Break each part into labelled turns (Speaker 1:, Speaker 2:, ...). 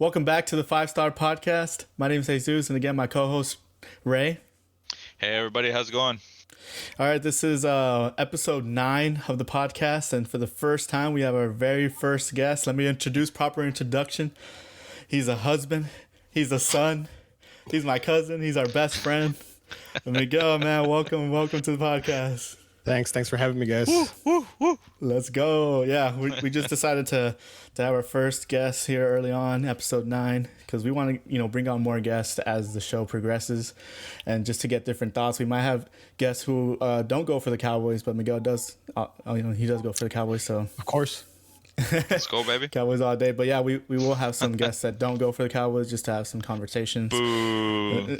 Speaker 1: Welcome back to the 5 Star Podcast. My name is Jesus, and again, my co-host, Rey.
Speaker 2: Hey everybody, how's it going?
Speaker 1: All right, this is episode 9 of the podcast, and for the first time, we have our very first guest. Let me introduce, proper introduction. He's a husband, he's a son, he's my cousin, he's our best friend. Let me go, man. Welcome to the podcast.
Speaker 3: Thanks for having me, guys.
Speaker 2: Woo, woo.
Speaker 1: Let's go. Yeah, we just decided to have our first guest here early on, episode 9, because we want to bring on more guests as the show progresses, and just to get different thoughts. We might have guests who don't go for the Cowboys, but Miguel does. He does go for the Cowboys, so
Speaker 3: Of course.
Speaker 2: Let's go, baby.
Speaker 1: Cowboys all day. But yeah, we will have some guests that don't go for the Cowboys, just to have some conversations.
Speaker 2: Boo.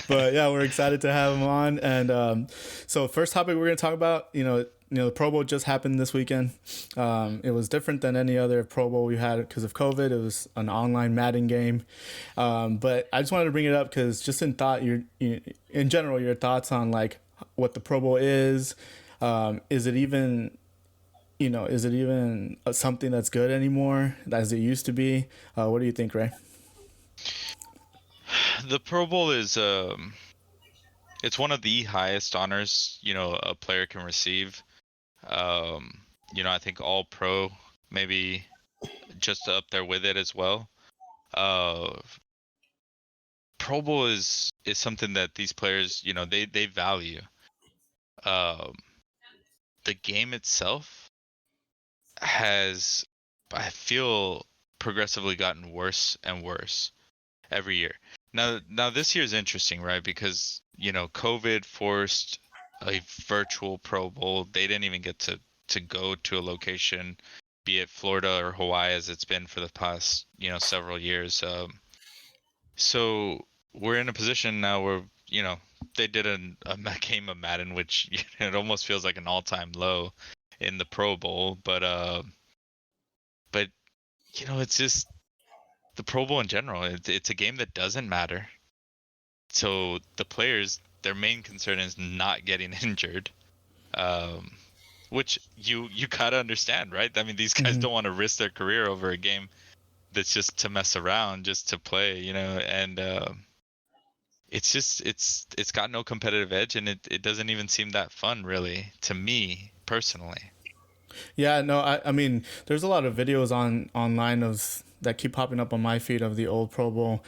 Speaker 1: But yeah, we're excited to have him on. And so first topic we're going to talk about, the Pro Bowl just happened this weekend. It was different than any other Pro Bowl we had because of COVID. It was an online Madden game. But I just wanted to bring it up because just in thought, in general, your thoughts on like what the Pro Bowl is. Is it even something that's good anymore as it used to be? What do you think, Rey?
Speaker 2: The Pro Bowl is it's one of the highest honors, a player can receive. I think all pro maybe just up there with it as well. Pro Bowl is something that these players, they value. The game itself has, I feel, progressively gotten worse and worse every year. Now this year is interesting, right? Because COVID forced a virtual Pro Bowl. They didn't even get to go to a location, be it Florida or Hawaii, as it's been for the past several years. So we're in a position now where they did a game of Madden, which it almost feels like an all-time low in the Pro Bowl, but it's just the Pro Bowl in general. It's a game that doesn't matter. So the players, their main concern is not getting injured, which you gotta understand, right? I mean, these guys don't want to risk their career over a game that's just to mess around, just to play, and it's got no competitive edge, and it doesn't even seem that fun, really, to me personally.
Speaker 1: Yeah, no, I mean, there's a lot of videos online that keep popping up on my feed of the old Pro Bowl.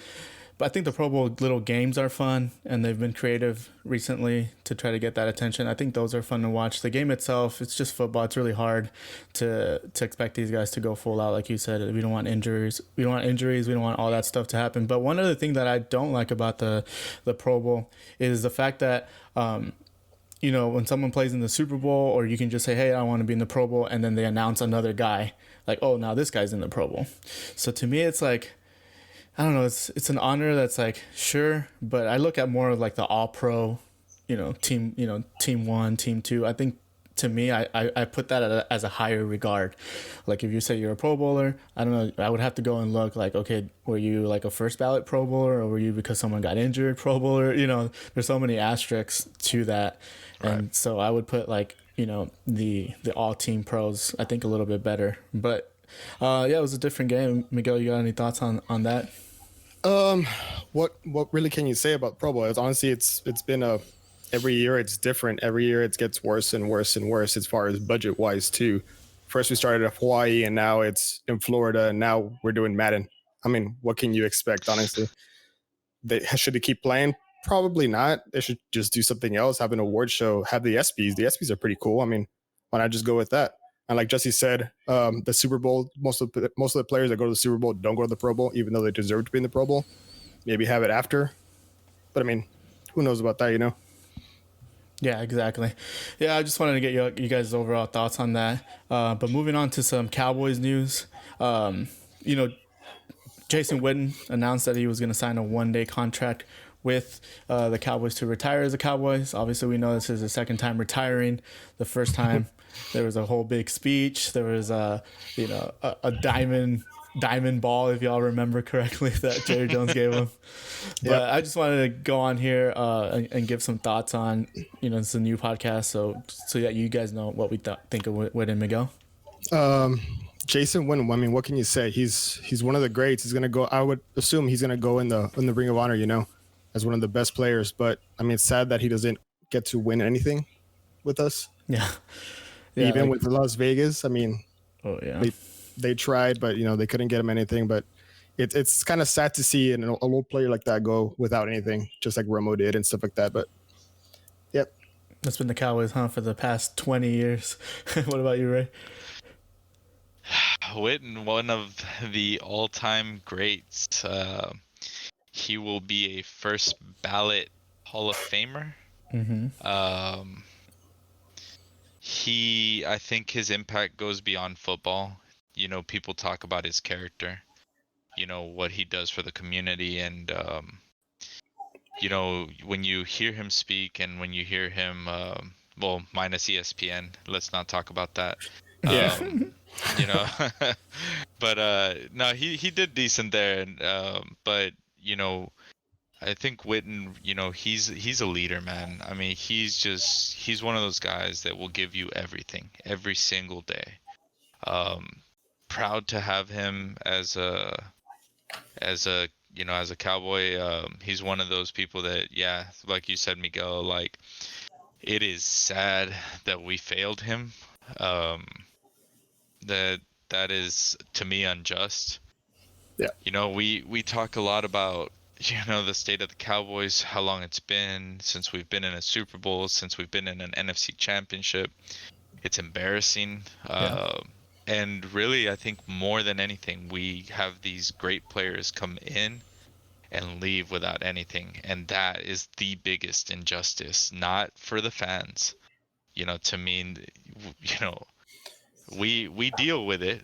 Speaker 1: But I think the Pro Bowl little games are fun, and they've been creative recently to try to get that attention. I think those are fun to watch. The game itself, it's just football. It's really hard to expect these guys to go full out, like you said. We don't want injuries. We don't want all that stuff to happen. But one other thing that I don't like about the Pro Bowl is the fact that when someone plays in the Super Bowl, or you can just say, hey, I want to be in the Pro Bowl, and then they announce another guy, like, oh, now this guy's in the Pro Bowl. So to me, it's like, I don't know, it's an honor that's like, sure, but I look at more of like the all-pro, team 1, team 2. I think to me, I put that as a higher regard. Like if you say you're a Pro Bowler, I don't know, I would have to go and look like, okay, were you like a first ballot Pro Bowler, or were you because someone got injured Pro Bowler? There's so many asterisks to that. Right. And so I would put like, the all team pros, I think a little bit better. But it was a different game. Miguel, you got any thoughts on that?
Speaker 3: What really can you say about Pro Bowl? Honestly, it's been every year it's different. Every year it gets worse and worse and worse as far as budget wise too. First we started at Hawaii, and now it's in Florida, and now we're doing Madden. I mean, what can you expect, honestly? Should they keep playing? Probably not. They should just do something else, have an award show, have the ESPYs. The ESPYs are pretty cool. I mean, why not just go with that? And like Jesse said, the Super Bowl, most of the players that go to the Super Bowl don't go to the Pro Bowl, even though they deserve to be in the Pro Bowl. Maybe have it after. But I mean, who knows about that,
Speaker 1: Yeah, exactly. Yeah, I just wanted to get you guys' overall thoughts on that. But moving on to some Cowboys news. Jason Witten announced that he was going to sign a 1-day contract with the Cowboys to retire as the Cowboys. Obviously, we know this is his second time retiring. The first time there was a whole big speech. There was a diamond ball, if y'all remember correctly, that Jerry Jones gave him. But I just wanted to go on here and give some thoughts on, it's a new podcast, so that you guys know what we think of Witten and Miguel.
Speaker 3: Jason Witten, I mean, what can you say? He's one of the greats. He's gonna go. I would assume he's gonna go in the Ring of Honor, as one of the best players. But I mean, it's sad that he doesn't get to win anything with us.
Speaker 1: Yeah. Yeah.
Speaker 3: Even with Las Vegas, I mean,
Speaker 1: oh yeah.
Speaker 3: They tried, but they couldn't get him anything. But it's kind of sad to see an old player like that go without anything, just like Romo did and stuff like that. But yep,
Speaker 1: that's been the Cowboys, for the past 20 years. What about you, Ray?
Speaker 2: Witten, one of the all-time greats. He will be a first ballot Hall of Famer.
Speaker 1: Mm-hmm.
Speaker 2: I think his impact goes beyond football. People talk about his character, what he does for the community. And, when you hear him speak and when you hear him, well, minus ESPN, let's not talk about that.
Speaker 3: Yeah.
Speaker 2: But no, he did decent there. And, but, I think Witten, he's a leader, man. I mean, he's one of those guys that will give you everything every single day. Proud to have him as a Cowboy. He's one of those people that, yeah, like you said, Miguel, like, it is sad that we failed him. That is, to me, unjust.
Speaker 3: Yeah.
Speaker 2: We talk a lot about the state of the Cowboys, how long it's been since we've been in a Super Bowl, since we've been in an NFC Championship. It's embarrassing.
Speaker 1: Yeah.
Speaker 2: And really, I think more than anything, we have these great players come in and leave without anything. And that is the biggest injustice, not for the fans. To me, we deal with it.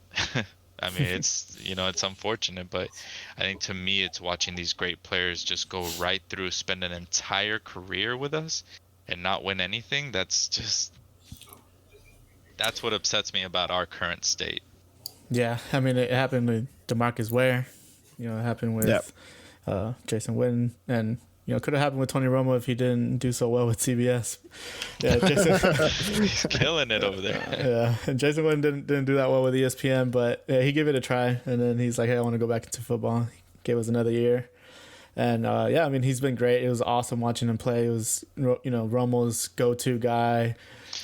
Speaker 2: I mean, it's unfortunate, but I think to me, it's watching these great players just go right through, spend an entire career with us and not win anything. That's what upsets me about our current state.
Speaker 1: Yeah, I mean, it happened with DeMarcus Ware. It happened with Jason Witten, and could have happened with Tony Romo if he didn't do so well with CBS. Yeah, Jason,
Speaker 2: he's killing it over there.
Speaker 1: Yeah, and Jason Witten didn't do that well with ESPN, but yeah, he gave it a try, and then he's like, "Hey, I want to go back into football." He gave us another year, and yeah, I mean, he's been great. It was awesome watching him play. It was Romo's go-to guy.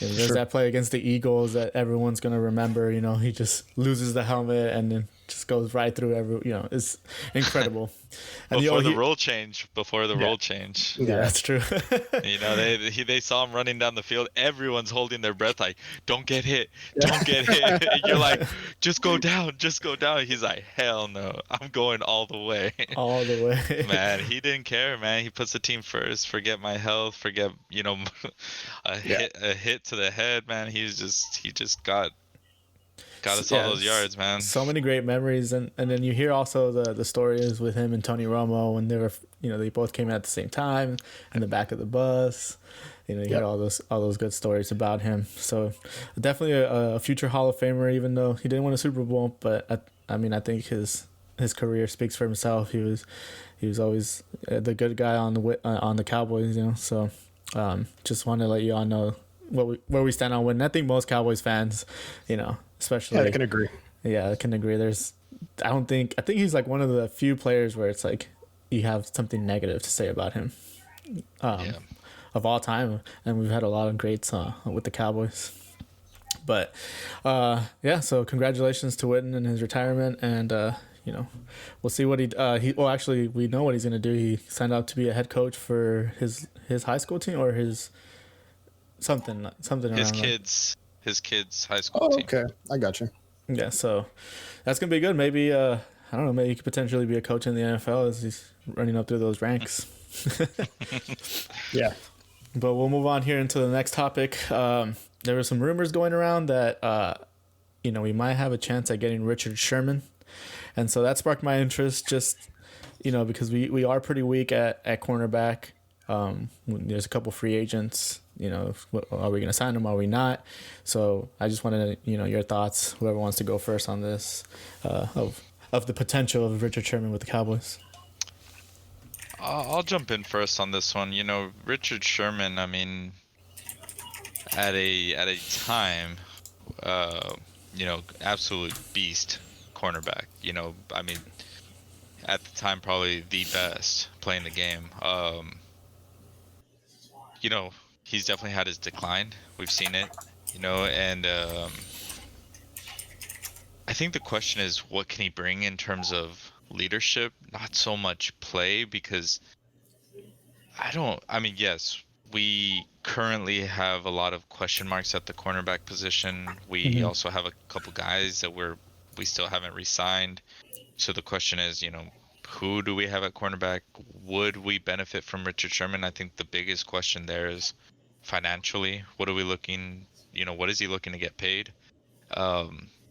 Speaker 1: There's that play against the Eagles that everyone's gonna remember. He just loses the helmet and then just goes right through it's incredible. And
Speaker 2: before the rule change.
Speaker 1: Yeah, that's true.
Speaker 2: They saw him running down the field. Everyone's holding their breath, like, don't get hit. And you're like, just go down. He's like, hell no, I'm going all the way.
Speaker 1: All the way.
Speaker 2: Man, he didn't care, man. He puts the team first. Forget my health. Forget a hit to the head, man. He just got us all those yards, man.
Speaker 1: So many great memories, and then you hear also the stories with him and Tony Romo when they were they both came at the same time in the back of the bus. You hear all those good stories about him. So definitely a future Hall of Famer, even though he didn't win a Super Bowl. But I mean, I think his career speaks for himself. He was always the good guy on the Cowboys. So just want to let you all know where we stand on Witten. I think most Cowboys fans, especially.
Speaker 3: Yeah, I can agree.
Speaker 1: Yeah, I can agree. I think he's like one of the few players where it's like you have something negative to say about him, of all time. And we've had a lot of greats with the Cowboys. But yeah, so congratulations to Witten and his retirement, and we'll see what actually we know what he's gonna do. He signed up to be a head coach for his high school team or his something around
Speaker 2: his kids high school team.
Speaker 3: Okay, I got you.
Speaker 1: Yeah, so that's gonna be good. Maybe I don't know. Maybe he could potentially be a coach in the NFL as he's running up through those ranks.
Speaker 3: Yeah,
Speaker 1: but we'll move on here into the next topic. There were some rumors going around that we might have a chance at getting Richard Sherman, and so that sparked my interest. Just because we are pretty weak at cornerback. There's a couple free agents. Are we going to sign them? Are we not? So I just wanted your thoughts. Whoever wants to go first on this, of the potential of Richard Sherman with the Cowboys.
Speaker 2: I'll jump in first on this one. Richard Sherman. I mean, at a time absolute beast cornerback. I mean, at the time, probably the best playing the game. You know, he's definitely had his decline. We've seen it, and I think the question is, what can he bring in terms of leadership? Not so much play, because I mean, yes, we currently have a lot of question marks at the cornerback position. We
Speaker 1: Hmm.
Speaker 2: also have a couple guys that we still haven't re-signed. So the question is, who do we have at cornerback? Would we benefit from Richard Sherman? I think the biggest question there is financially. What are we looking, what is he looking to get paid?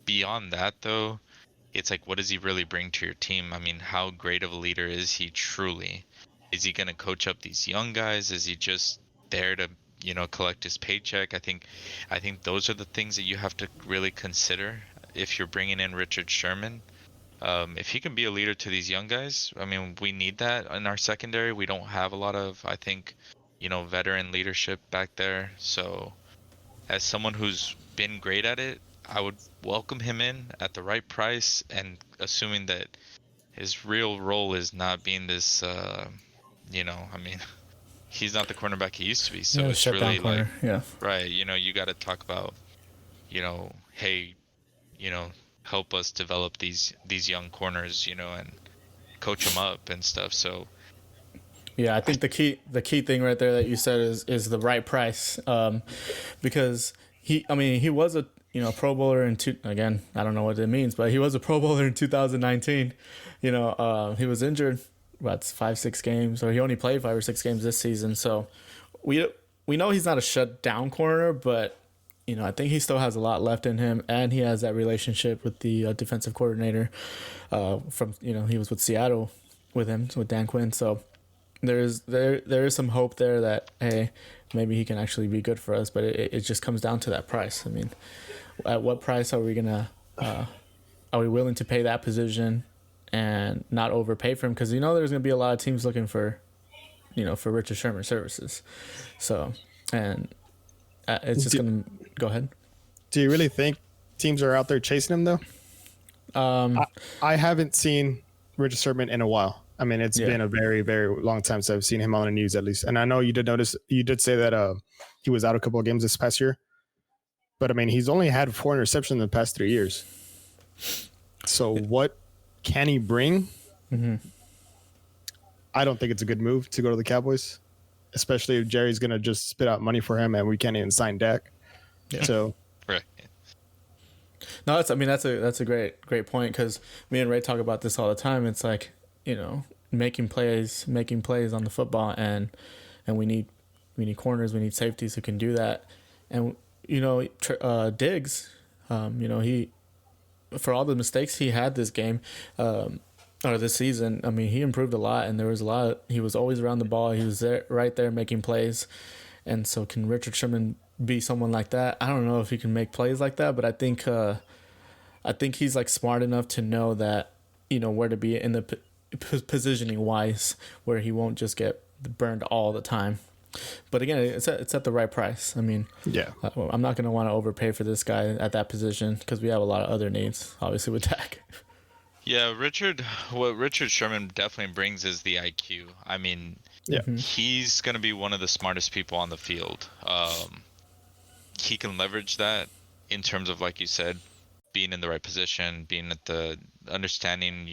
Speaker 2: Beyond that, though, it's like, what does he really bring to your team? I mean, how great of a leader is he truly? Is he going to coach up these young guys? Is he just there to, collect his paycheck? I think those are the things that you have to really consider if you're bringing in Richard Sherman. If he can be a leader to these young guys, I mean, we need that in our secondary. We don't have a lot of, I think, veteran leadership back there. So, as someone who's been great at it, I would welcome him in at the right price, and assuming that his real role is not being this, I mean, he's not the cornerback he used to be. So
Speaker 1: Yeah,
Speaker 2: it's
Speaker 1: shut down
Speaker 2: really like,
Speaker 1: corner. Yeah.
Speaker 2: right, you got to talk about, hey, you know, help us develop these young corners, and coach them up and stuff. So
Speaker 1: Yeah, I think the key thing right there that you said is the right price, because he was a Pro Bowler again, I don't know what it means, but he was a Pro Bowler in 2019. He was injured about 5-6 games, or he only played 5 or 6 games this season. So we we know he's not a shutdown corner, but I think he still has a lot left in him, and he has that relationship with the defensive coordinator. From he was with Seattle with him, with Dan Quinn. So there is some hope there that, hey, maybe he can actually be good for us, but it just comes down to that price. I mean, at what price are we gonna are we willing to pay that position and not overpay for him? Because there's gonna be a lot of teams looking for for Richard Sherman services. So, and it's just
Speaker 3: Do,
Speaker 1: gonna go ahead.
Speaker 3: do you really think teams are out there chasing him though?
Speaker 1: Um,
Speaker 3: I haven't seen Richard Sherman in a while. I mean, it's
Speaker 1: Yeah.
Speaker 3: been a very, very long time since I've seen him on the news, at least. And I know you did say that he was out a couple of games this past year, but I mean, he's only had 4 interceptions in the past 3 years. So what can he bring?
Speaker 1: Mm-hmm.
Speaker 3: I don't think it's a good move to go to the Cowboys, especially if Jerry's going to just spit out money for him and we can't even sign Dak.
Speaker 1: Yeah.
Speaker 3: So
Speaker 2: right.
Speaker 1: No, that's a great point, because me and Ray talk about this all the time. It's like, making plays on the football, and we need corners, we need safeties who can do that. And Diggs, he, for all the mistakes he had this game, or this season, I mean, he improved a lot, and there was a lot. He was always around the ball. He was there, right there, making plays. And so, can Richard Sherman be someone like that? I don't know if he can make plays like that, but I think he's like smart enough to know that where to be in the positioning wise, where he won't just get burned all the time. But again, it's at the right price. I mean,
Speaker 3: yeah,
Speaker 1: I'm not going to want to overpay for this guy at that position, because we have a lot of other needs, obviously, with Dak.
Speaker 2: Yeah, what Richard Sherman definitely brings is the IQ. I mean,
Speaker 3: yeah,
Speaker 2: he's going to be one of the smartest people on the field. He can leverage that in terms of, like you said, being in the right position, being at the understanding,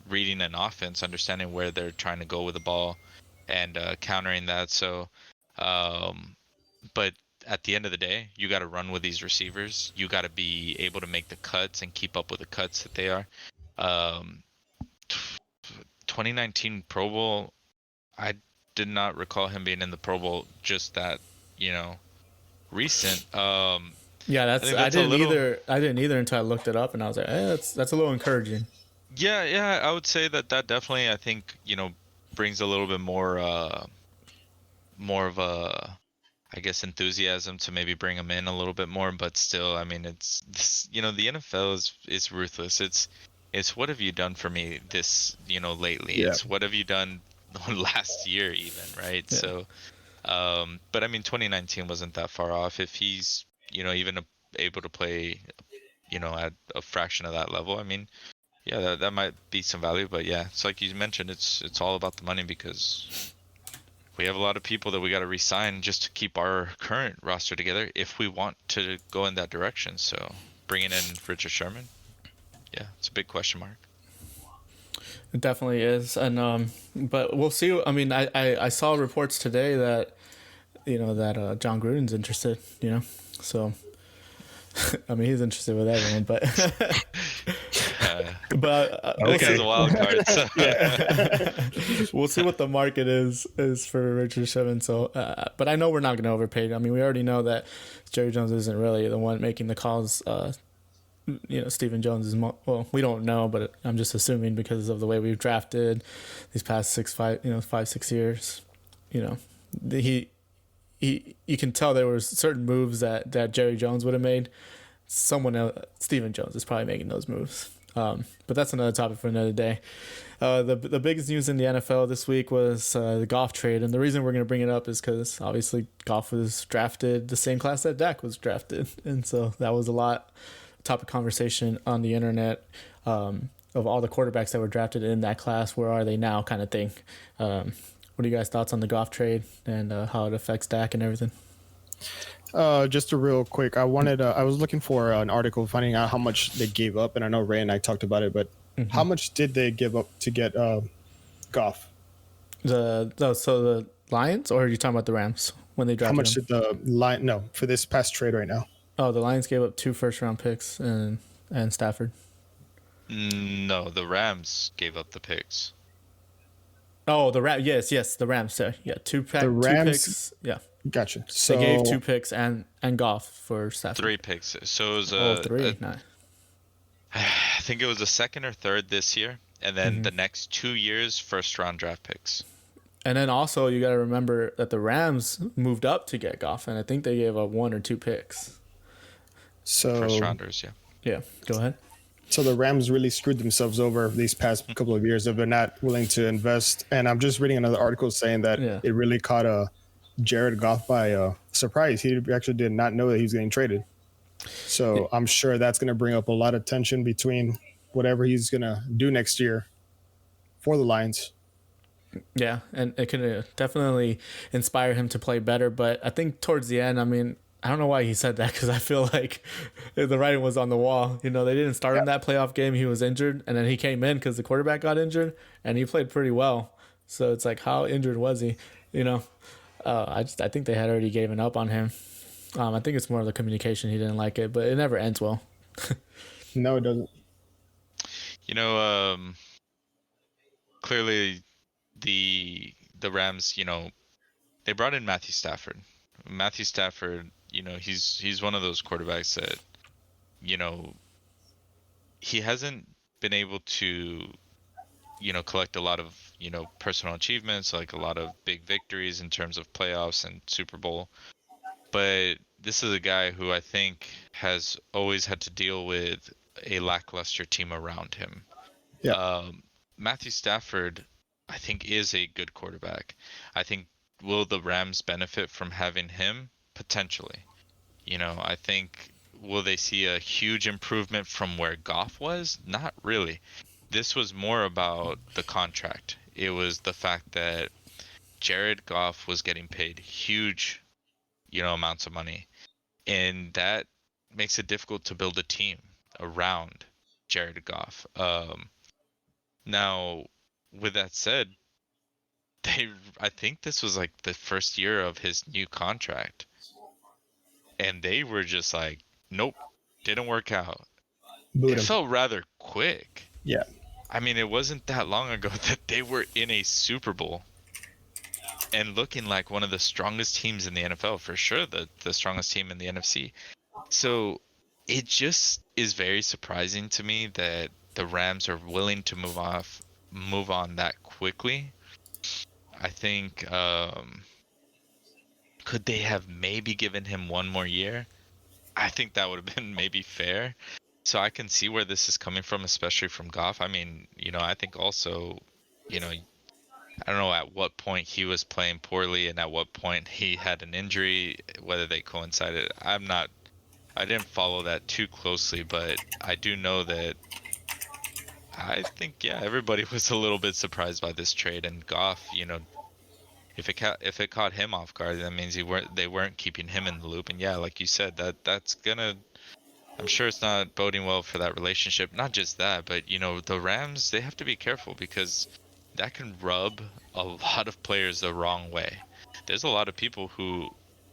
Speaker 2: reading an offense, understanding where they're trying to go with the ball, and countering that. So, but at the end of the day, you got to run with these receivers. You got to be able to make the cuts and keep up with the cuts that they are. 2019 Pro Bowl, I did not recall him being in the Pro Bowl just that, recent.
Speaker 1: Yeah,
Speaker 2: I think that's a little.
Speaker 1: I didn't either until I looked it up, and I was like, that's a little encouraging.
Speaker 2: Yeah, I would say that definitely, I think, brings a little bit more of a, I guess, enthusiasm to maybe bring him in a little bit more. But still, I mean, it's this, the NFL is ruthless. It's what have you done for me this, lately?
Speaker 3: Yeah.
Speaker 2: It's what have you done last year even, right?
Speaker 1: Yeah.
Speaker 2: So, but I mean, 2019 wasn't that far off. If he's, even able to play at a fraction of that level, I mean, yeah, that might be some value. But yeah, it's like you mentioned, it's all about the money because we have a lot of people that we got to re-sign just to keep our current roster together if we want to go in that direction. So bringing in Richard Sherman, yeah, it's a big question mark.
Speaker 1: It definitely is, and but we'll see. I mean, I saw reports today that that John Gruden's interested. So I mean he's interested with everyone, but
Speaker 2: Look as a wild card. So.
Speaker 1: Yeah, we'll see what the market is for Richard Sherman. So, but I know we're not going to overpay. I mean, we already know that Jerry Jones isn't really the one making the calls. Stephen Jones is well, we don't know, but I'm just assuming because of the way we've drafted these past 5-6 years. You can tell there were certain moves that Jerry Jones would have made. Someone else, Stephen Jones, is probably making those moves. But that's another topic for another day. The biggest news in the NFL this week was the Goff trade, and the reason we're going to bring it up is because obviously Goff was drafted the same class that Dak was drafted, and so that was a lot topic conversation on the internet of all the quarterbacks that were drafted in that class. Where are they now, kind of thing. What are you guys' thoughts on the Goff trade and how it affects Dak and everything?
Speaker 3: Just a real quick, I was looking for an article finding out how much they gave up, and I know Ray and I talked about it, but how much did they give up to get Goff?
Speaker 1: So the Lions, or are you talking about the Rams when they drafted
Speaker 3: How much
Speaker 1: him?
Speaker 3: did the Lion? No, for this past trade right now.
Speaker 1: Oh, the Lions gave up 2 first-round picks and Stafford.
Speaker 2: No, the Rams gave up the picks.
Speaker 1: Oh, the Rams. Yes, the Rams. Yeah, 2 picks. Yeah,
Speaker 3: gotcha. So
Speaker 1: they gave 2 picks and Goff for Stafford.
Speaker 2: 3 picks. So it was
Speaker 1: 3. Nice.
Speaker 2: I think it was the second or third this year, and then the next 2 years, first-round draft picks.
Speaker 1: And then also you got to remember that the Rams moved up to get Goff, and I think they gave up 1 or 2 picks.
Speaker 3: So
Speaker 2: first-rounders, yeah.
Speaker 1: Yeah, go ahead.
Speaker 3: So the Rams really screwed themselves over these past couple of years. They're not willing to invest. And I'm just reading another article saying that it really caught Jared Goff by surprise. He actually did not know that he was getting traded. So I'm sure that's going to bring up a lot of tension between whatever he's going to do next year for the Lions. Yeah,
Speaker 1: and it could definitely inspire him to play better. But I think towards the end, I mean, I don't know why he said that, because I feel like the writing was on the wall. They didn't start him that playoff game. He was injured, and then he came in because the quarterback got injured, and he played pretty well. So it's like, how injured was he? I think they had already given up on him. I think it's more of the communication. He didn't like it, but it never ends well.
Speaker 3: No, it doesn't.
Speaker 2: Clearly the Rams, they brought in Matthew Stafford. Matthew Stafford, he's one of those quarterbacks that, he hasn't been able to, collect a lot of, personal achievements, like a lot of big victories in terms of playoffs and Super Bowl. But this is a guy who I think has always had to deal with a lackluster team around him.
Speaker 3: Yeah.
Speaker 2: Matthew Stafford, I think, is a good quarterback. I think, will the Rams benefit from having him? Potentially. I think, will they see a huge improvement from where Goff was? Not really. This was more about the contract. It was the fact that Jared Goff was getting paid huge, amounts of money. And that makes it difficult to build a team around Jared Goff. Now, with that said, I think this was like the first year of his new contract, and they were just like, nope, didn't work out. It felt rather quick.
Speaker 3: Yeah.
Speaker 2: I mean, it wasn't that long ago that they were in a Super Bowl and looking like one of the strongest teams in the NFL, for sure, the strongest team in the NFC. So it just is very surprising to me that the Rams are willing to move on that quickly. I think, could they have maybe given him 1 more year? I think that would have been maybe fair. So I can see where this is coming from, especially from Goff. I mean, I think also, I don't know at what point he was playing poorly and at what point he had an injury, whether they coincided. I'm not I didn't follow that too closely, but I do know that I think everybody was a little bit surprised by this trade, and Goff, if it caught him off guard, that means they weren't keeping him in the loop. And yeah, like you said, that's gonna, I'm sure it's not boding well for that relationship. Not just that, but the Rams, they have to be careful because that can rub a lot of players the wrong way. There's a lot of people who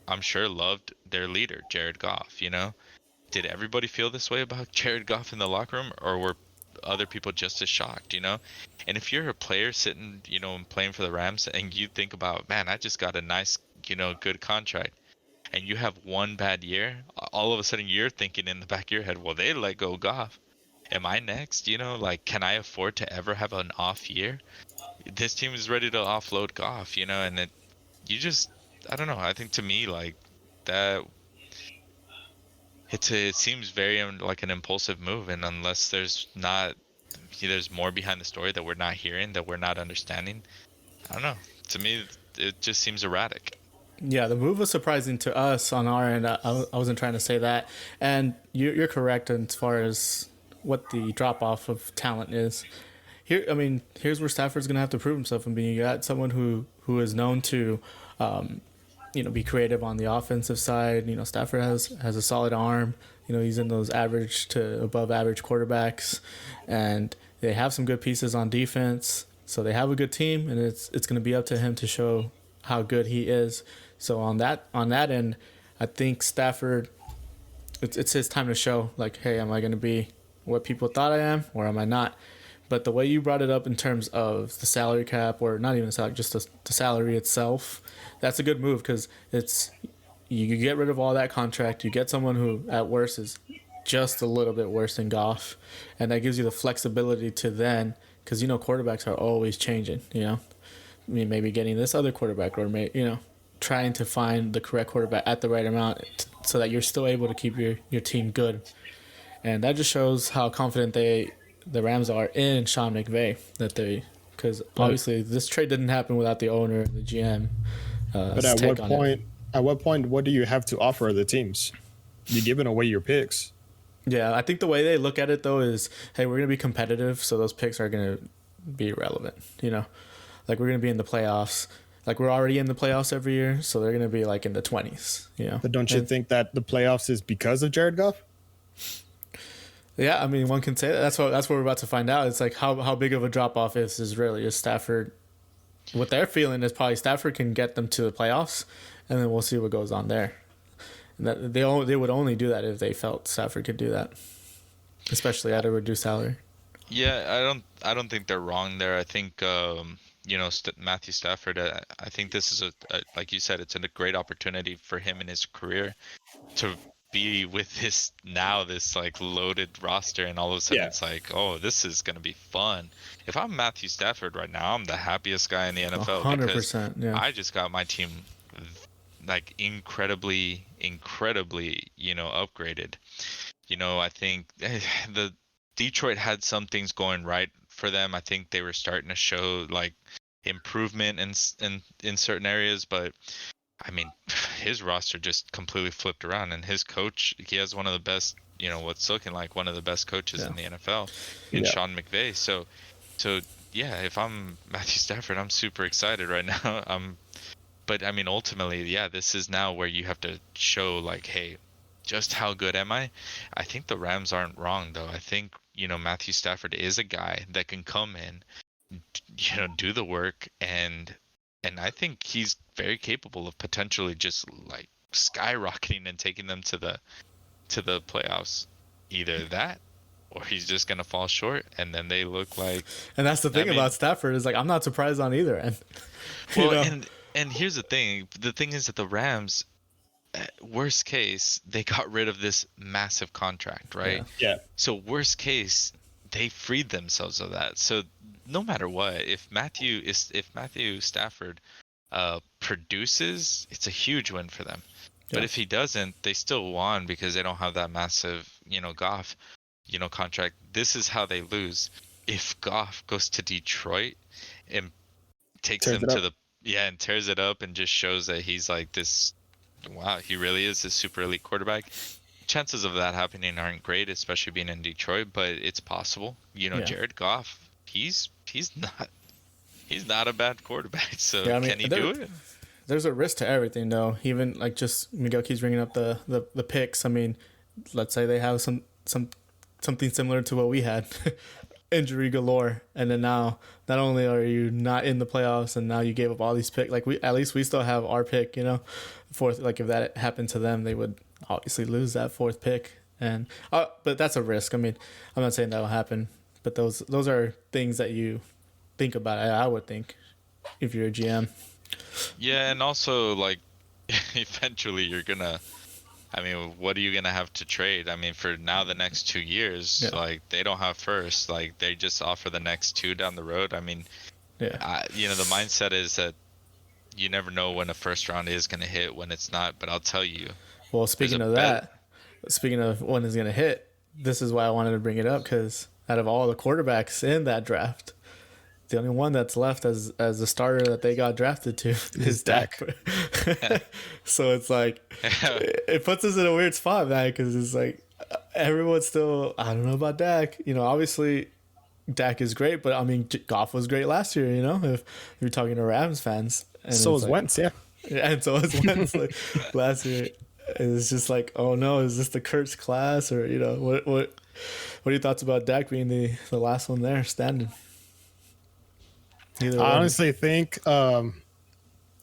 Speaker 2: I'm sure loved their leader, Jared Goff, Did everybody feel this way about Jared Goff in the locker room, or were other people just as shocked, And if you're a player sitting, and playing for the Rams, and you think about, man, I just got a nice, good contract, and you have one bad year, all of a sudden you're thinking in the back of your head, well, they let go Goff. Am I next? Like, can I afford to ever have an off year? This team is ready to offload Goff, and I don't know. I think to me, like, that it seems very like an impulsive move, and unless there's more behind the story that we're not hearing, that we're not understanding, I don't know. To me, it just seems erratic.
Speaker 1: Yeah, the move was surprising to us on our end. I wasn't trying to say that, and you're correct as far as what the drop off of talent is. Here's where Stafford's gonna have to prove himself. You got someone who is known to, be creative on the offensive side. Stafford has a solid arm. He's in those average to above average quarterbacks, and they have some good pieces on defense. So they have a good team, and it's going to be up to him to show how good he is. So on that end, I think Stafford, it's his time to show, like, hey, am I going to be what people thought I am, or am I not? But the way you brought it up in terms of the salary cap, or not even the salary, just the salary itself, that's a good move because it's you get rid of all that contract. You get someone who, at worst, is just a little bit worse than Goff, and that gives you the flexibility to then, because quarterbacks are always changing. Maybe getting this other quarterback, or trying to find the correct quarterback at the right amount, so that you're still able to keep your team good, and that just shows how confident the Rams are in Sean McVay, because obviously this trade didn't happen without the owner and the GM.
Speaker 3: But at what point, what do you have to offer other teams? You're giving away your picks.
Speaker 1: Yeah, I think the way they look at it though is, hey, we're gonna be competitive, so those picks are gonna be irrelevant. Like we're gonna be in the playoffs. Like we're already in the playoffs every year, so they're gonna be like in the 20s.
Speaker 3: But don't you think that the playoffs is because of Jared Goff?
Speaker 1: Yeah, one can say that. That's what we're about to find out. It's like how big of a drop off is really is Stafford. What they're feeling is probably Stafford can get them to the playoffs, and then we'll see what goes on there. And that they would only do that if they felt Stafford could do that, especially at a reduced salary.
Speaker 2: Yeah, I don't think they're wrong there. I think Matthew Stafford. I think this is like you said, it's a great opportunity for him in his career to be with this like loaded roster, and all of a sudden it's like, oh, this is gonna be fun. If I'm Matthew Stafford right now, I'm the happiest guy in the NFL
Speaker 1: 100%. Yeah,
Speaker 2: I just got my team like incredibly upgraded. I think the Detroit had some things going right for them. I think they were starting to show like improvement in certain areas, but his roster just completely flipped around, and his coach, he has one of the best, what's looking like one of the best coaches in the NFL in Sean McVay. So yeah, if I'm Matthew Stafford, I'm super excited right now. But ultimately, yeah, this is now where you have to show like, hey, just how good am I? I think the Rams aren't wrong though. I think, Matthew Stafford is a guy that can come in, do the work, and I think he's very capable of potentially just like skyrocketing and taking them to the playoffs. Either that, or he's just gonna fall short, and then they look like.
Speaker 1: And that's the thing about Stafford is like, I'm not surprised on either end.
Speaker 2: Well, and here's the thing. The thing is that the Rams, worst case, they got rid of this massive contract, right?
Speaker 3: Yeah.
Speaker 2: So worst case, they freed themselves of that. So no matter what, if Matthew Stafford produces, it's a huge win for them. Yeah. But if he doesn't, they still won because they don't have that massive, Goff, contract. This is how they lose. If Goff goes to Detroit and takes them to and tears it up and just shows that he's like this, wow, he really is a super elite quarterback. chances of that happening aren't great, especially being in Detroit, but it's possible.
Speaker 1: Yeah.
Speaker 2: Jared Goff, he's not a bad quarterback. So
Speaker 1: Yeah, I mean,
Speaker 2: can he do it?
Speaker 1: There's a risk to everything, though. Even like just Miguel keeps bringing up the picks. I mean, let's say they have something similar to what we had, injury galore, and then now not only are you not in the playoffs, and now you gave up all these picks. Like at least we still have our pick, fourth. Like if that happened to them, they would obviously lose that fourth pick, and but that's a risk. I mean, I'm not saying that'll happen, but those are things that you think about. I would think if you're a GM.
Speaker 2: Yeah, and also like eventually you're gonna. I mean, what are you gonna have to trade? I mean, for now the next 2 years, like they don't have first. Like they just offer the next 2 down the road. I mean, the mindset is that you never know when a first round is gonna hit, when it's not. But I'll tell you.
Speaker 1: Well, speaking of when it's gonna hit, this is why I wanted to bring it up, because out of all the quarterbacks in that draft, the only one that's left as a starter that they got drafted to is Dak. So it's like it puts us in a weird spot, man, because it's like everyone's still, I don't know about Dak. Obviously Dak is great, but I mean Goff was great last year. If you're talking to Rams fans, and
Speaker 3: so was Wentz, yeah,
Speaker 1: and so was Wentz last year. It's just like, oh no, is this the Kurtz class, or what are your thoughts about Dak being the last one there standing?
Speaker 3: I honestly think, I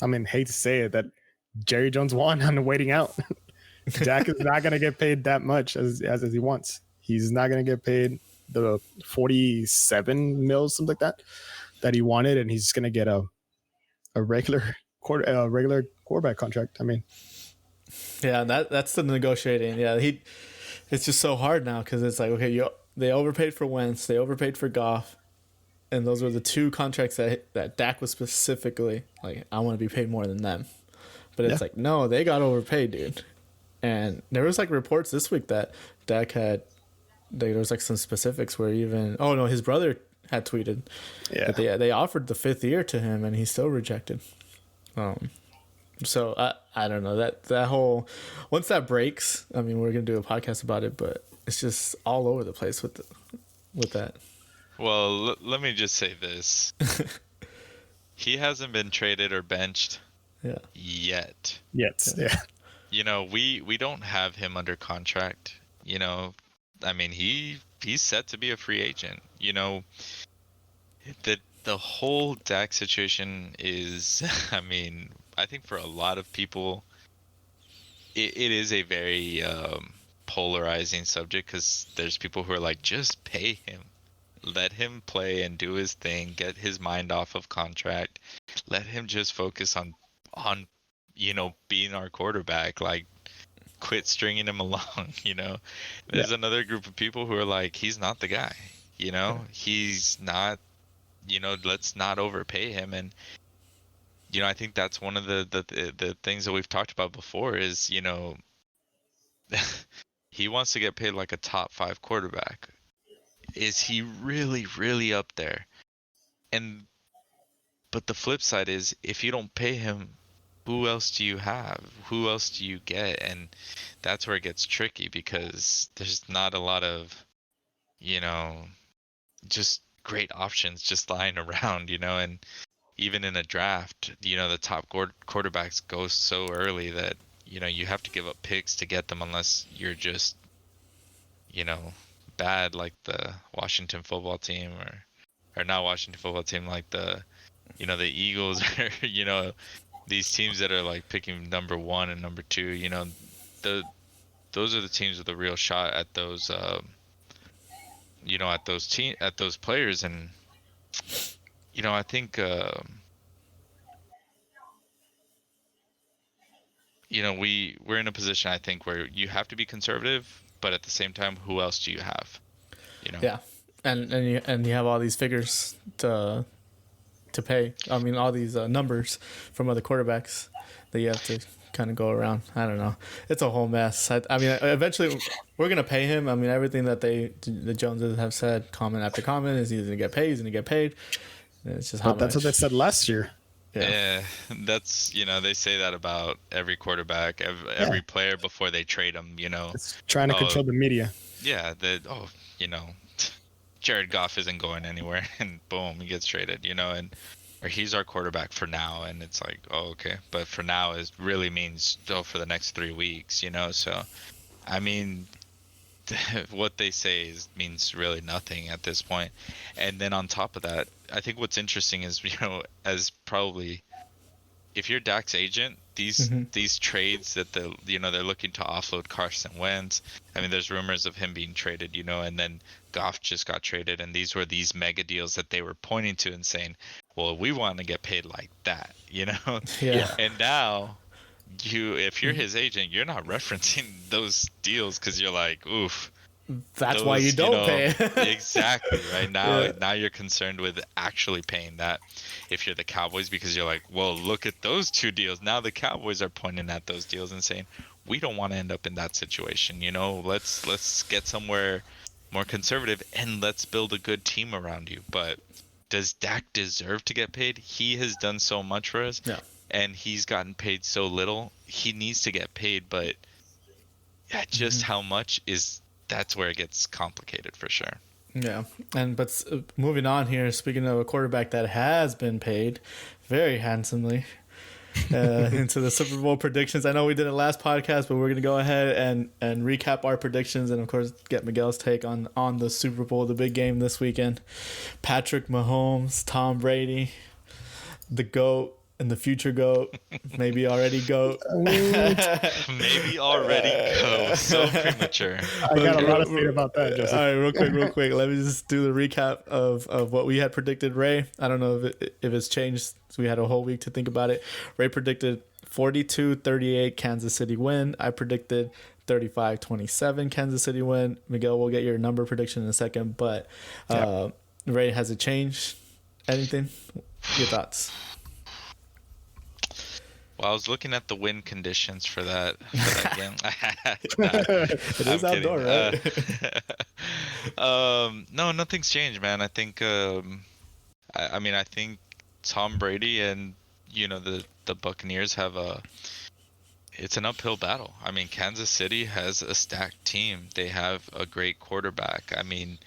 Speaker 3: mean, hate to say it, that Jerry Jones won on the waiting out. Dak is not going to get paid that much as he wants. He's not going to get paid the 47 mils, something like that he wanted, and he's going to get a regular quarterback contract. I mean,
Speaker 1: yeah, that's the negotiating. Yeah, it's just so hard now, because it's like, okay, they overpaid for Wentz, they overpaid for Goff. And those were the 2 contracts that Dak was specifically like, I want to be paid more than them. But it's like, no, they got overpaid, dude. And there was like reports this week that Dak there was like some specifics where his brother had tweeted that they offered the 5th year to him and he still rejected. So I don't know, that whole, once that breaks, I mean, we're gonna do a podcast about it, but it's just all over the place with that.
Speaker 2: Well, let me just say this. He hasn't been traded or benched yet.
Speaker 3: Yeah.
Speaker 2: We don't have him under contract. I mean, he's set to be a free agent. The whole Dak situation is, I mean, I think for a lot of people, it is a very polarizing subject, because there's people who are like, just pay him. Let him play and do his thing, get his mind off of contract. Let him just focus on being our quarterback. Like, quit stringing him along, There's another group of people who are like, he's not the guy, He's not, let's not overpay him. And, I think that's one of the things that we've talked about before is, he wants to get paid like a top 5 quarterback. Is he really, really up there? But the flip side is, if you don't pay him, who else do you have? Who else do you get? And that's where it gets tricky, because there's not a lot of, just great options just lying around, and even in a draft, the top quarterbacks go so early that, you have to give up picks to get them, unless you're just, bad, like the Washington football team, or not Washington football team, like the Eagles, or these teams that are like picking number 1 and number 2. Those are the teams with a real shot at those at those players. And I think we're in a position, I think, where you have to be conservative, but at the same time, who else do you have?
Speaker 1: Yeah, and you have all these figures to pay. I mean, all these numbers from other quarterbacks that you have to kind of go around. I don't know. It's a whole mess. I mean, eventually we're gonna pay him. I mean, everything that the Joneses have said, comment after comment, is he's gonna get paid. He's gonna get paid. And it's just how much.
Speaker 3: That's what they said last year.
Speaker 2: Yeah, that's they say that about every quarterback, every player before they trade them.
Speaker 3: It's trying to
Speaker 2: Oh
Speaker 3: control the media.
Speaker 2: yeah, you know, Jared Goff isn't going anywhere, and boom, he gets traded. Or he's our quarterback for now, and it's like, oh okay, but for now it really means for the next 3 weeks. So I mean, what they say means really nothing at this point. And then on top of that, I think what's interesting is as probably if you're Dak's agent, these trades that they're looking to offload Carson Wentz. I mean, there's rumors of him being traded, and then Goff just got traded, and these were these mega deals that they were pointing to and saying, well, we want to get paid like that,
Speaker 1: Yeah.
Speaker 2: And now if you're his agent, you're not referencing those deals because you're like, oof.
Speaker 1: That's why you don't pay.
Speaker 2: Exactly, right? Now you're concerned with actually paying that if you're the Cowboys, because you're like, well, look at those two deals. Now the Cowboys are pointing at those deals and saying, we don't want to end up in that situation. Let's get somewhere more conservative and let's build a good team around you. But does Dak deserve to get paid? He has done so much for us, and he's gotten paid so little. He needs to get paid, but just how much that's where it gets complicated for sure.
Speaker 1: Yeah, but moving on here, speaking of a quarterback that has been paid very handsomely, into the Super Bowl predictions. I know we did it last podcast, but we're going to go ahead and recap our predictions and, of course, get Miguel's take on the Super Bowl, the big game this weekend. Patrick Mahomes, Tom Brady, the GOAT, and the future GOAT, maybe already GOAT.
Speaker 2: Maybe already GOAT. So premature.
Speaker 3: I got a lot of say about that, Joseph.
Speaker 1: All right, real quick. Let me just do the recap of what we had predicted. Ray, I don't know if it's changed. So we had a whole week to think about it. Ray predicted 42-38 Kansas City win. I predicted 35-27 Kansas City win. Miguel, we'll get your number prediction in a second. But Ray, has it changed? Anything? Your thoughts?
Speaker 2: Well, I was looking at the win conditions for that game.
Speaker 1: It is outdoor, right?
Speaker 2: No, nothing's changed, man. I think, I think Tom Brady and the Buccaneers it's an uphill battle. I mean, Kansas City has a stacked team. They have a great quarterback. I mean,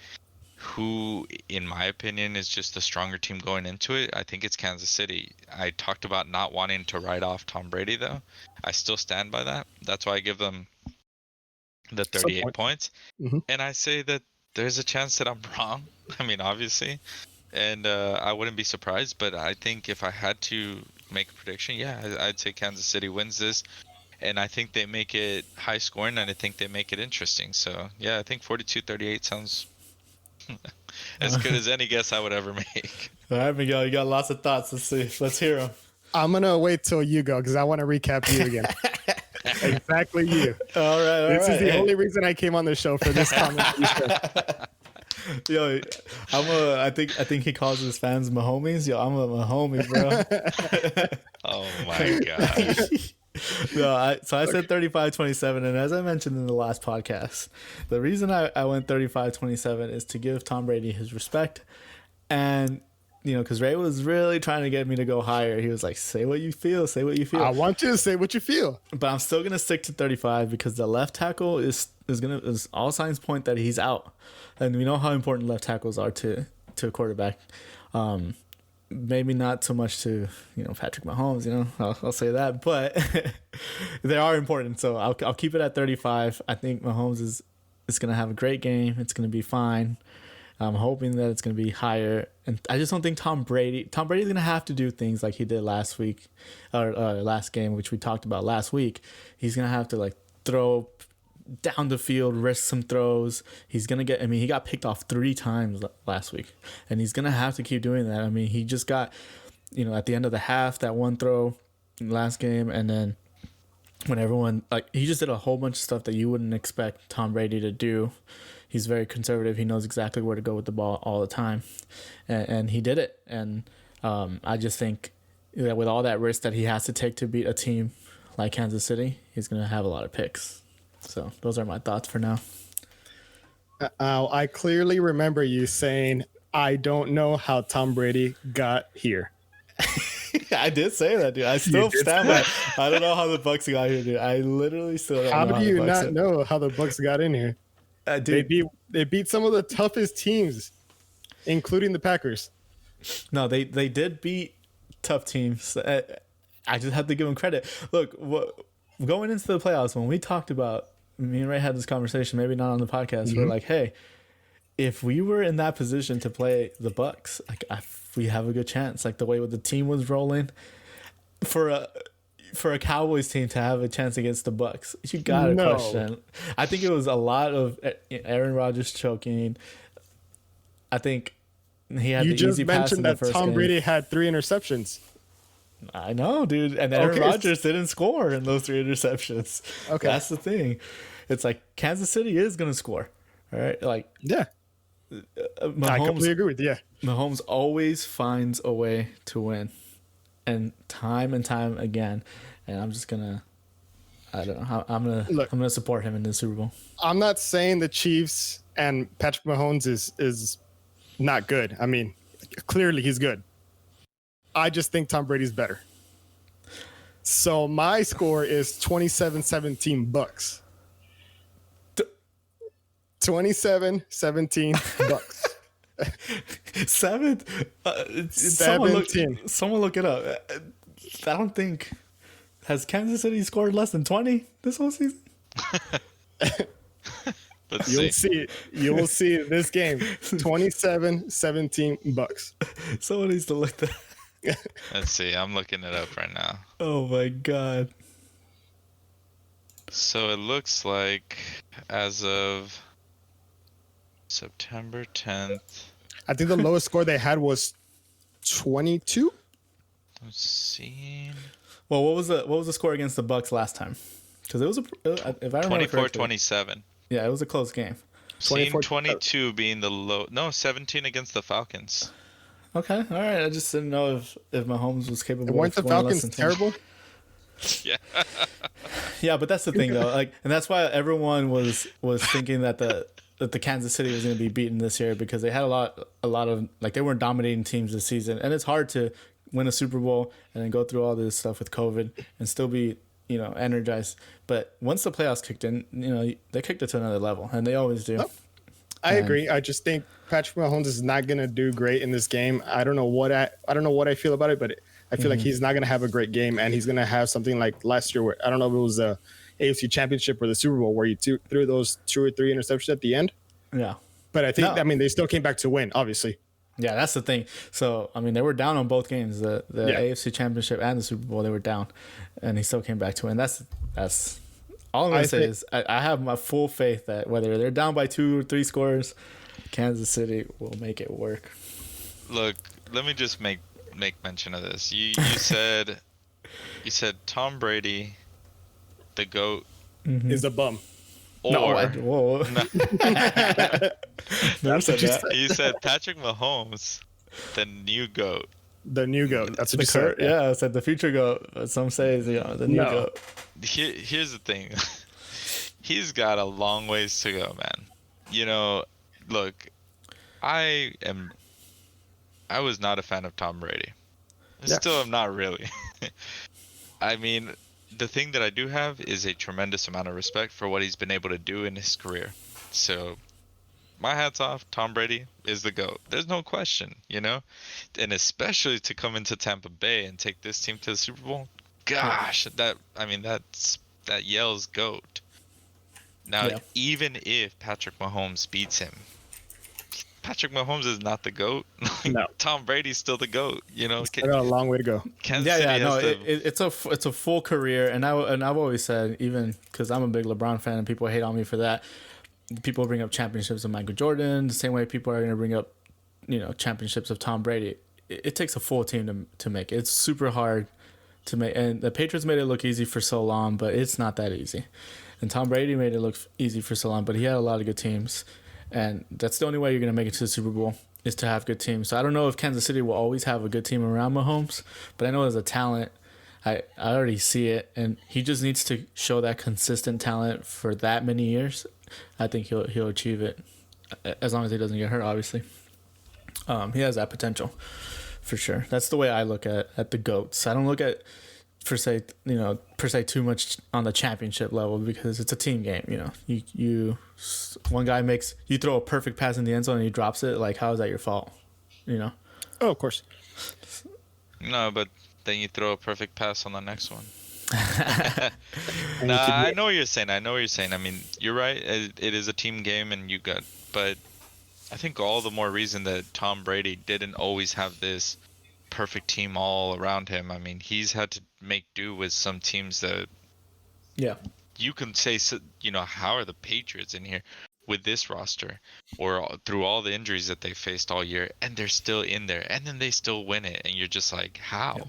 Speaker 2: who, in my opinion, is just the stronger team going into it? I think it's Kansas City. I talked about not wanting to write off Tom Brady, though. I still stand by that. That's why I give them the 38 points.
Speaker 3: Mm-hmm.
Speaker 2: And I say that there's a chance that I'm wrong. I mean, obviously. And I wouldn't be surprised. But I think if I had to make a prediction, I'd say Kansas City wins this. And I think they make it high scoring, and I think they make it interesting. So, I think 42-38 sounds as good as any guess I would ever make.
Speaker 1: All right, Miguel, you got lots of thoughts. Let's see. Let's hear them.
Speaker 3: I'm going to wait till you go because I want to recap you again. Exactly you.
Speaker 1: All right.
Speaker 3: This is the only reason I came on the show, for this comment.
Speaker 1: Yo, I think he calls his fans Mahomies. Yo, I'm a Mahomie, bro.
Speaker 2: Oh my gosh.
Speaker 1: No, I said 35-27, and as I mentioned in the last podcast, the reason I went 35-27 is to give Tom Brady his respect, and because Ray was really trying to get me to go higher. He was like, "Say what you feel. Say what you feel."
Speaker 3: I want you to say what you feel,
Speaker 1: but I'm still gonna stick to 35 because the left tackle is all signs point that he's out, and we know how important left tackles are to a quarterback. Maybe not so much to Patrick Mahomes, I'll say that, but they are important. So I'll keep it at 35. I think Mahomes is gonna have a great game. It's gonna be fine. I'm hoping that it's gonna be higher, and I just don't think Tom Brady's gonna have to do things like he did last week or last game, which we talked about last week. He's gonna have to throw down the field, risk some throws. He's gonna get. He got picked off 3 times last week, and he's gonna have to keep doing that. He just got, at the end of the half, that one throw last game, and then when everyone he just did a whole bunch of stuff that you wouldn't expect Tom Brady to do. He's very conservative. He knows exactly where to go with the ball all the time, and he did it. And I just think that with all that risk that he has to take to beat a team like Kansas City, he's gonna have a lot of picks. So those are my thoughts for now.
Speaker 3: I clearly remember you saying, "I don't know how Tom Brady got here."
Speaker 1: I did say that, dude. I still
Speaker 3: did
Speaker 1: stand
Speaker 3: say
Speaker 1: by. I don't know how the Bucks got here, dude. I literally still don't
Speaker 3: How
Speaker 1: know
Speaker 3: do you
Speaker 1: the Bucks
Speaker 3: not know how the Bucks got in here?
Speaker 1: dude,
Speaker 3: They beat some of the toughest teams, including the Packers.
Speaker 1: no, they did beat tough teams. I just have to give them credit. Look, going into the playoffs, when we talked about, me and Ray had this conversation, maybe not on the podcast. We're like, hey, if we were in that position to play the Bucks, like we have a good chance. Like the way the team was rolling, for a Cowboys team to have a chance against the Bucks, you gotta question. I think it was a lot of Aaron Rodgers choking. I think he had the easy pass in the first game. You just mentioned that
Speaker 3: Tom Brady had 3 interceptions.
Speaker 1: I know, dude. And Aaron Rodgers didn't score in those 3 interceptions. Okay. That's the thing. It's like Kansas City is going to score. All right. Like,
Speaker 3: yeah. I completely agree with you. Yeah.
Speaker 1: Mahomes always finds a way to win. And time again. And I'm just going to, I don't know how I'm going to support him in the Super Bowl.
Speaker 3: I'm not saying the Chiefs and Patrick Mahomes is not good. I mean, clearly he's good. I just think Tom Brady's better. So my score is 27-17 Bucks. 27-17 Bucks.
Speaker 1: 17. Someone look it up. I don't think, has Kansas City scored less than 20 this whole season?
Speaker 3: You'll see this game. 27-17 Bucks.
Speaker 1: Someone needs to look that.
Speaker 2: Let's see. I'm looking it up right now.
Speaker 1: Oh my god.
Speaker 2: So it looks like as of September 10th.
Speaker 3: I think the lowest score they had was 22.
Speaker 2: Let's see.
Speaker 1: Well, what was the score against the Bucks last time? Because it was if I remember
Speaker 2: 24-27.
Speaker 1: Yeah, it was a close game.
Speaker 2: 22 being the low. No, 17 against the Falcons.
Speaker 1: Okay, all right. I just didn't know if Mahomes was capable.
Speaker 3: Weren't the Falcons terrible?
Speaker 2: Yeah.
Speaker 1: Yeah, but that's the thing though. Like, and that's why everyone was thinking that the Kansas City was going to be beaten this year, because they had a lot of, like, they weren't dominating teams this season, and it's hard to win a Super Bowl and then go through all this stuff with COVID and still be, energized. But once the playoffs kicked in, they kicked it to another level, and they always do.
Speaker 3: Oh, I agree. I just think Patrick Mahomes is not going to do great in this game. I don't know what I feel about it, but I feel like he's not going to have a great game, and he's going to have something like last year where, I don't know if it was the AFC Championship or the Super Bowl, where you threw those 2 or 3 interceptions at the end.
Speaker 1: Yeah.
Speaker 3: But I think, they still came back to win, obviously.
Speaker 1: Yeah, that's the thing. So, they were down on both games, the AFC Championship and the Super Bowl. They were down, and he still came back to win. That's all I'm going to say is I have my full faith that whether they're down by 2 or 3 scores, Kansas City will make it work.
Speaker 2: Look, let me just make mention of this. You said Tom Brady, the GOAT,
Speaker 3: is a bum.
Speaker 2: Or
Speaker 1: whoa. Never said that.
Speaker 2: You said Patrick Mahomes, the new GOAT.
Speaker 3: The new GOAT. That's what you said.
Speaker 1: Yeah, I said the future GOAT. Some say the new GOAT.
Speaker 2: Here's the thing. He's got a long ways to go, man. Look, I was not a fan of Tom Brady. Still am not really. The thing that I do have is a tremendous amount of respect for what he's been able to do in his career. So my hat's off. Tom Brady is the GOAT. There's no question, and especially to come into Tampa Bay and take this team to the Super Bowl. Gosh, that yells GOAT. Now, even if Patrick Mahomes beats him, Patrick Mahomes is not the GOAT.
Speaker 3: No.
Speaker 2: Tom Brady's still the GOAT.
Speaker 3: He's got a long way to go.
Speaker 1: It's a full career, and I've always said, even because I'm a big LeBron fan and people hate on me for that. People bring up championships of Michael Jordan the same way people are going to bring up, championships of Tom Brady. It takes a full team to make it. It's super hard to make, and the Patriots made it look easy for so long, but it's not that easy. And Tom Brady made it look easy for so long, but he had a lot of good teams. And that's the only way you're going to make it to the Super Bowl, is to have good teams. So I don't know if Kansas City will always have a good team around Mahomes, but I know as a talent, I already see it. And he just needs to show that consistent talent for that many years. I think he'll achieve it, as long as he doesn't get hurt, obviously. He has that potential. for sure. That's the way I look at the GOATs. I don't look at per se too much on the championship level because it's a team game. You one guy you throw a perfect pass in the end zone and he drops it. Like, how is that your fault?
Speaker 3: Oh, of course.
Speaker 2: No, but then you throw a perfect pass on the next one. Nah, I know what you're saying. I mean, you're right. It is a team game, but I think all the more reason that Tom Brady didn't always have this perfect team all around him. I mean, he's had to make do with some teams that, you can say, how are the Patriots in here with this roster or through all the injuries that they faced all year, and they're still in there, and then they still win it, and you're just like, how?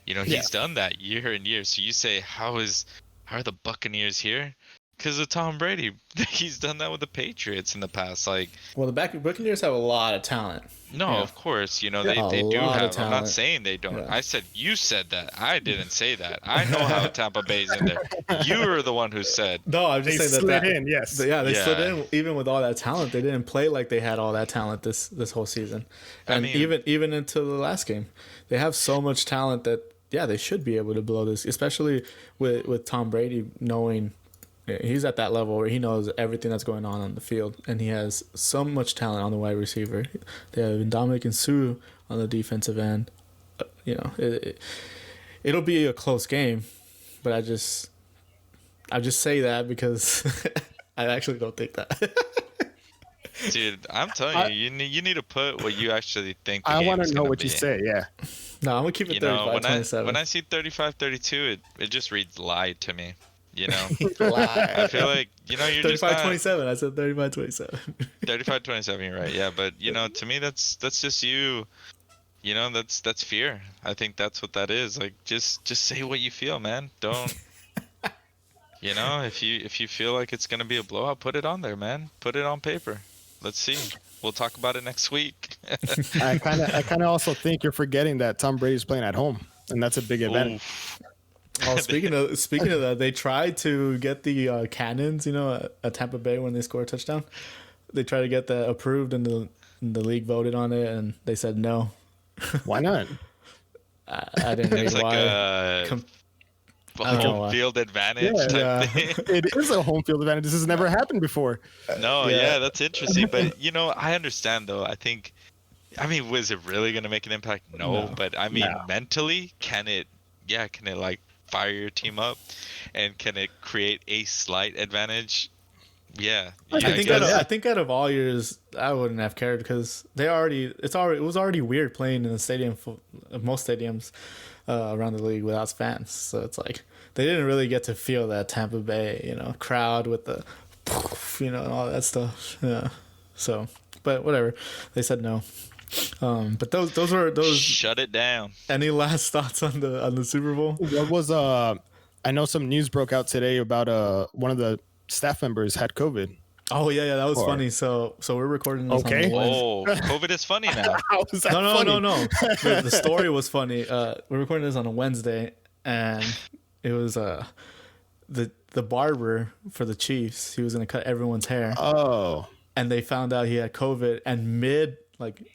Speaker 2: He's done that year and year. So you say, how are the Buccaneers here? Because of Tom Brady. He's done that with the Patriots in the past. Like,
Speaker 1: well, the Buccaneers have a lot of talent.
Speaker 2: No, of course, they do have. I'm not saying they don't.
Speaker 1: Yeah.
Speaker 2: I said you said that. I didn't say that. I know how Tampa Bay's in there. You were the one who said.
Speaker 1: No, I'm just saying
Speaker 3: slid in. Yes.
Speaker 1: They slid in. Even with all that talent, they didn't play like they had all that talent this whole season, and even into the last game, they have so much talent that they should be able to blow this, especially with Tom Brady knowing. He's at that level where he knows everything that's going on the field, and he has so much talent on the wide receiver. They have Dominic and Sue on the defensive end. It'll be a close game, but I just say that because I actually don't think that.
Speaker 2: Dude, I'm telling you, you need to put what you actually think.
Speaker 3: I want to know what you say. Yeah.
Speaker 1: No, I'm gonna keep it 35-27.
Speaker 2: When I see 35-32, it just reads lie to me.
Speaker 1: Lie.
Speaker 2: I feel like you're just
Speaker 1: 35-27. I said 35-27.
Speaker 2: 35-27. You're right. Yeah, but to me that's just you. That's fear. I think that's what that is. Like, just say what you feel, man. Don't. If you feel like it's gonna be a blowout, put it on there, man. Put it on paper. Let's see. We'll talk about it next week.
Speaker 3: I kind of also think you're forgetting that Tom Brady's playing at home, and that's a big advantage.
Speaker 1: Oh, speaking of that, they tried to get the cannons, at Tampa Bay when they score a touchdown. They tried to get that approved, and the league voted on it, and they said no.
Speaker 3: Why not?
Speaker 1: I didn't know
Speaker 2: it's
Speaker 1: why.
Speaker 2: Like a home field advantage type thing.
Speaker 3: It is a home field advantage. This has never happened before.
Speaker 2: No, that's interesting. But I understand though. Was it really going to make an impact? No. But mentally, can it like fire your team up, and can it create a slight advantage? Yeah.
Speaker 1: I think out of all years, I wouldn't have cared because it was already weird playing in the stadium most stadiums around the league without fans. So it's like they didn't really get to feel that Tampa Bay, crowd with the, and all that stuff. Yeah. So, but whatever. They said no. But those were those.
Speaker 2: Shut it down.
Speaker 1: Any last thoughts on the Super Bowl?
Speaker 3: What was I know some news broke out today about one of the staff members had COVID.
Speaker 1: Oh yeah, that was funny. So we're recording this.
Speaker 3: Okay.
Speaker 2: On COVID is funny now.
Speaker 3: How is that funny?
Speaker 1: No. The story was funny. We're recording this on a Wednesday, and it was the barber for the Chiefs. He was gonna cut everyone's hair.
Speaker 3: Oh.
Speaker 1: And they found out he had COVID, and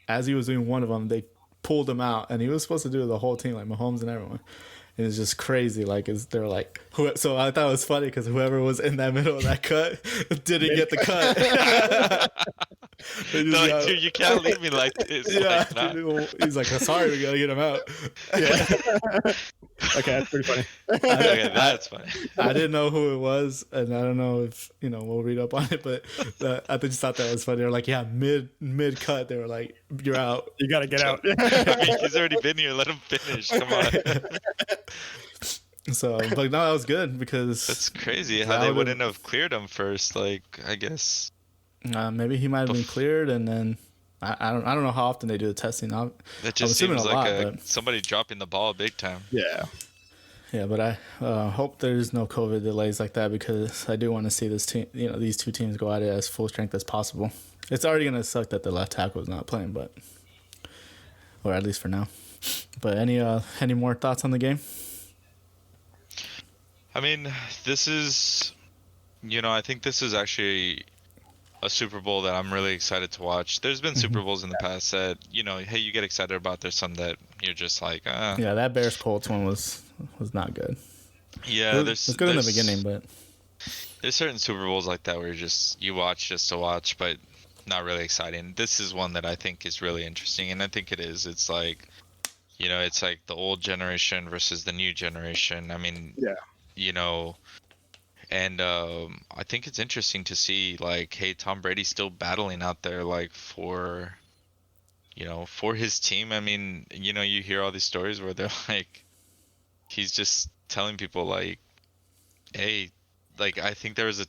Speaker 1: as he was doing one of them, they pulled him out, and he was supposed to do the whole team, like Mahomes and everyone. It was just crazy. They're like, so I thought it was funny because whoever was in that middle of that cut didn't get the cut.
Speaker 2: Dude, you can't leave me like this.
Speaker 1: Yeah, he's like, sorry, we gotta get him out. Yeah.
Speaker 3: Okay, that's pretty funny.
Speaker 2: Okay, that's funny.
Speaker 1: I didn't know who it was, and I don't know if we'll read up on it, but I just thought that was funny. They were like, yeah, mid cut. They were like, you're out.
Speaker 3: You gotta get out.
Speaker 2: He's already been here. Let him finish. Come on.
Speaker 1: So, but no, that was good because
Speaker 2: that's crazy how they wouldn't have cleared him first. Like, I guess
Speaker 1: maybe he might have been cleared, and then I don't know how often they do the testing.
Speaker 2: That just seems like somebody dropping the ball big time.
Speaker 3: Yeah.
Speaker 1: Yeah, but I hope there's no COVID delays like that because I do want to see this team, these two teams go at it as full strength as possible. It's already gonna suck that the left tackle is not playing, or at least for now. But any more thoughts on the game?
Speaker 2: I mean, this is, I think this is actually a Super Bowl that I'm really excited to watch. There's been Super Bowls in the past that, hey, you get excited about. There's some that you're just like,
Speaker 1: Yeah, that Bears Colts one was not good.
Speaker 2: Yeah,
Speaker 1: It was good in the beginning, but
Speaker 2: there's certain Super Bowls like that where you watch just to watch, but not really exciting. This is one that I think is really interesting, and I think it is. It's like, it's like the old generation versus the new generation. I mean,
Speaker 3: Yeah.
Speaker 2: And I think it's interesting to see, like, hey, Tom Brady's still battling out there, like, for his team. I mean, you hear all these stories where they're like, he's just telling people, like, hey, like, I think there was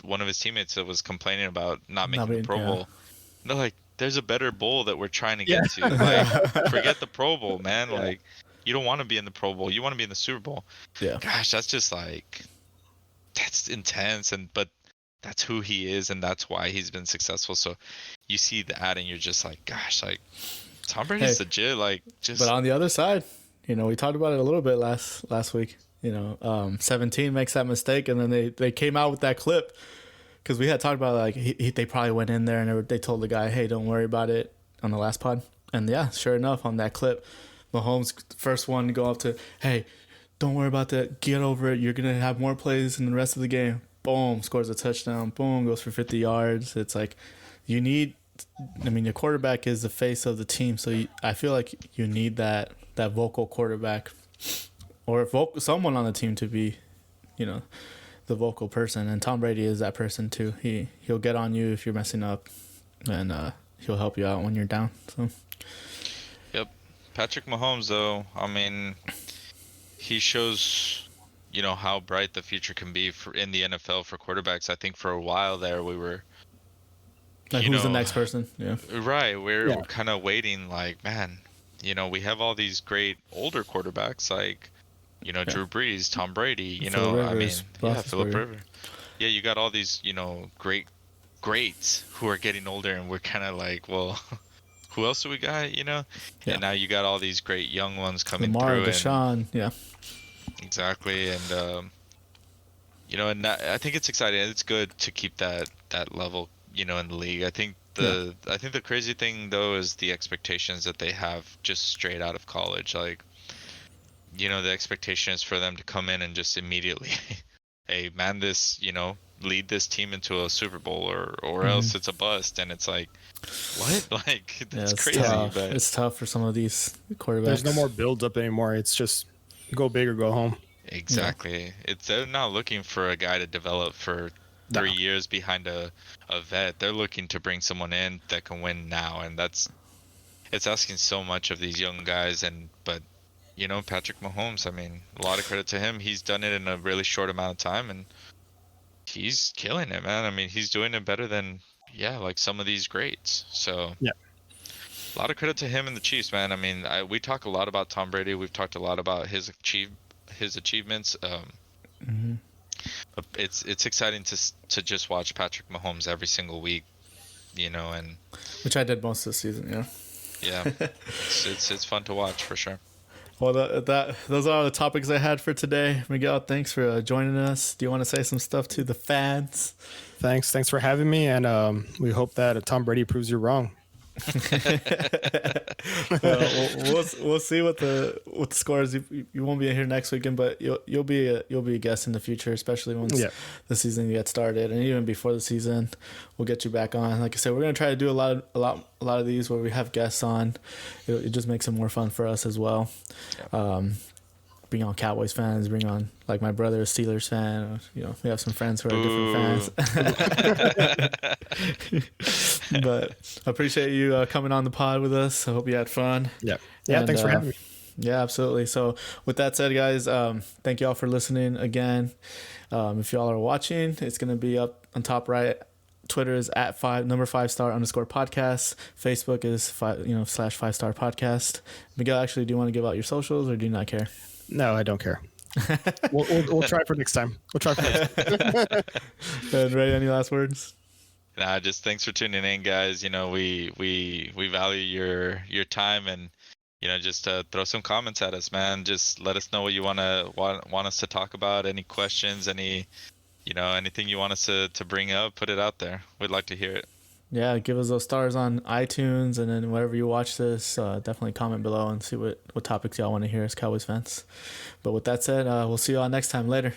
Speaker 2: one of his teammates that was complaining about not making the Pro Bowl. And they're like, there's a better bowl that we're trying to get to. Like, forget the Pro Bowl, man. Yeah. Like, you don't want to be in the Pro Bowl. You want to be in the Super Bowl.
Speaker 1: Yeah.
Speaker 2: Gosh, that's just like, that's intense, but that's who he is, and that's why he's been successful. So you see that, and you're just like, gosh, like, Tom Brady's legit. Like, just.
Speaker 1: But on the other side, we talked about it a little bit last week. 17 makes that mistake, and then they came out with that clip because we had talked about, like, they probably went in there and they told the guy, hey, don't worry about it, on the last pod. And yeah, sure enough, on that clip, Mahomes, first one to go up to, hey, don't worry about that. Get over it. You're going to have more plays in the rest of the game. Boom, scores a touchdown. Boom, goes for 50 yards. It's like your quarterback is the face of the team. So I feel like you need that vocal quarterback or someone on the team to be, the vocal person. And Tom Brady is that person too. He'll get on you if you're messing up, and he'll help you out when you're down. So.
Speaker 2: Yep. Patrick Mahomes, though, I mean, he shows, how bright the future can be in the NFL for quarterbacks. I think for a while there we were,
Speaker 1: like, who's the next person? Yeah.
Speaker 2: Right. We're kind of waiting, like, man, we have all these great older quarterbacks, like, Drew Brees, Tom Brady, Philip Rivers. Yeah, you got all these, greats who are getting older, and we're kind of like, well, who else do we got, Yeah. And now you got all these great young ones coming through.
Speaker 1: Deshaun, yeah.
Speaker 2: Exactly, and and I think it's exciting. It's good to keep that level, in the league. I think the crazy thing, though, is the expectations that they have just straight out of college. Like, the expectation is for them to come in and just immediately, hey, man, this, lead this team into a Super Bowl, or else it's a bust. And it's like, what? Like, that's crazy.
Speaker 1: Tough. But it's tough for some of these quarterbacks.
Speaker 3: There's no more build up anymore. It's just go big or go home.
Speaker 2: Exactly. They're not looking for a guy to develop for 3 years behind a vet. They're looking to bring someone in that can win now, and it's asking so much of these young guys. But Patrick Mahomes, I mean, a lot of credit to him. He's done it in a really short amount of time, and he's killing it, man. I mean, he's doing it better than like some of these greats. So
Speaker 3: yeah,
Speaker 2: a lot of credit to him and the Chiefs, man. I mean, we talk a lot about Tom Brady. We've talked a lot about his achievements. But it's exciting to just watch Patrick Mahomes every single week, and
Speaker 1: which I did most of the season.
Speaker 2: Yeah, it's fun to watch for sure.
Speaker 1: Well, those are all the topics I had for today. Miguel, thanks for joining us. Do you want to say some stuff to the fans?
Speaker 3: Thanks for having me, and we hope that Tom Brady proves you wrong.
Speaker 1: We'll see what the scores. You won't be here next weekend, but you'll be a guest in the future, especially once the season gets started, and even before the season, we'll get you back on. Like I said, we're gonna try to do a lot of these where we have guests on. It just makes it more fun for us as well. Bring on Cowboys fans, bring on, like, my brother, a Steelers fan. We have some friends who are different fans. But I appreciate you coming on the pod with us. I hope you had fun.
Speaker 3: Yeah. Thanks for having me.
Speaker 1: Yeah, absolutely. So with that said, guys, thank you all for listening again. If y'all are watching, it's going to be up on top right. Twitter is at @5star_podcast. Facebook is /5star podcast. Miguel, actually, do you want to give out your socials, or do you not care?
Speaker 3: No, I don't care. We'll try for next time.
Speaker 1: And Ray, any last words?
Speaker 2: Nah, just thanks for tuning in, guys. We value your time, and just throw some comments at us, man. Just let us know what you want us to talk about. Any questions, any anything you want us to bring up, put it out there. We'd like to hear it.
Speaker 1: Yeah, give us those stars on iTunes, and then wherever you watch this, definitely comment below and see what topics y'all want to hear as Cowboys fans. But with that said, we'll see you all next time. Later.